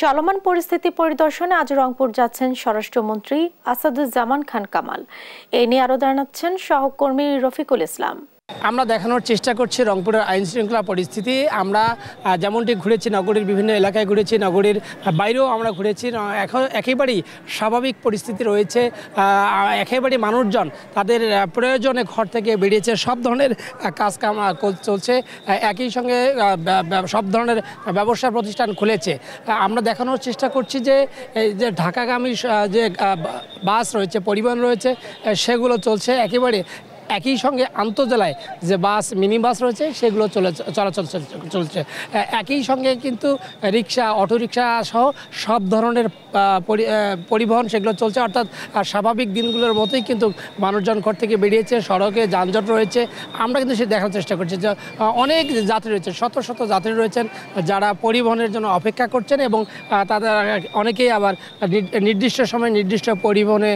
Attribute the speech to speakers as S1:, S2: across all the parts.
S1: চলমান পরিস্থিতি পরিদর্শনে আজ রংপুর যাচ্ছেন স্বরাষ্ট্রমন্ত্রী আসাদুজ্জামান খান কামাল। এ নিয়ে আরো জানাচ্ছেন সহকর্মী রফিকুল ইসলাম।
S2: আমরা দেখানোর চেষ্টা করছি রংপুরের আইন শৃঙ্খলা পরিস্থিতি। আমরা যেমনটি ঘুরেছি, নগরীর বিভিন্ন এলাকায় ঘুরেছি, নগরীর বাইরেও আমরা ঘুরেছি। এখন একেবারেই স্বাভাবিক পরিস্থিতি রয়েছে। একেবারেই মানুষজন তাদের প্রয়োজনে ঘর থেকে বেরিয়েছে, সব ধরনের কাজকাম চলছে, একই সঙ্গে সব ধরনের ব্যবসা প্রতিষ্ঠান খুলেছে। আমরা দেখানোর চেষ্টা করছি যে ঢাকাগামী যে বাস রয়েছে, পরিবহন রয়েছে, সেগুলো চলছে একেবারে। একই সঙ্গে আন্তঃজেলায় যে বাস, মিনি বাস রয়েছে, সেগুলো চলাচল চলছে। একই সঙ্গে কিন্তু রিক্সা, অটোরিক্সা সহ সব ধরনের পরিবহন সেগুলো চলছে। অর্থাৎ স্বাভাবিক দিনগুলোর মতোই কিন্তু মানুষজন ঘর থেকে বেরিয়েছে, সড়কে যানজট রয়েছে। আমরা কিন্তু সে দেখার চেষ্টা করছি যে অনেক যাত্রী রয়েছে, শত শত যাত্রী রয়েছেন যারা পরিবহনের জন্য অপেক্ষা করছেন, এবং তাদের অনেকেই আবার নির্দিষ্ট সময় নির্দিষ্ট পরিবহনে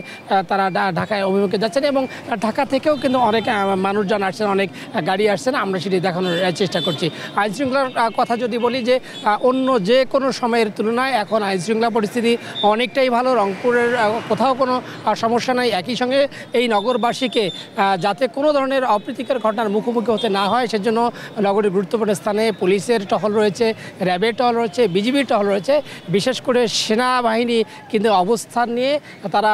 S2: তারা ঢাকায় অভিমুখে যাচ্ছেন, এবং ঢাকা থেকেও কিন্তু অনেক মানুষজন আসছেন, অনেক গাড়ি আসছেন। আমরা সেটি দেখানোর চেষ্টা করছি। আইনশৃঙ্খলার কথা যদি বলি, যে অন্য যে কোনো সময়ের তুলনায় এখন আইনশৃঙ্খলা পরিস্থিতি অনেকটাই ভালো। রংপুরের কোথাও কোনো সমস্যা নাই। একই সঙ্গে এই নগরবাসীকে যাতে কোনো ধরনের অপ্রীতিকর ঘটনার মুখোমুখি হতে না হয়, সেজন্য নগরীর গুরুত্বপূর্ণ স্থানে পুলিশের টহল রয়েছে, র্যাবের টহল রয়েছে, বিজিবির টহল রয়েছে। বিশেষ করে সেনাবাহিনী কিন্তু অবস্থান নিয়ে তারা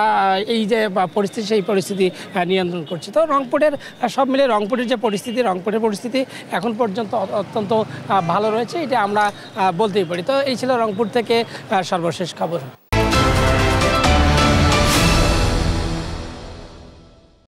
S2: এই যে পরিস্থিতি, সেই পরিস্থিতি নিয়ন্ত্রণ করছে। তো রংপুরের সব মিলে রংপুরের যে পরিস্থিতি, রংপুরের পরিস্থিতি এখন পর্যন্ত অত্যন্ত ভালো রয়েছে, এটা আমরা বলতেই পারি। তো এই ছিল রংপুর থেকে সর্বশেষ খবর।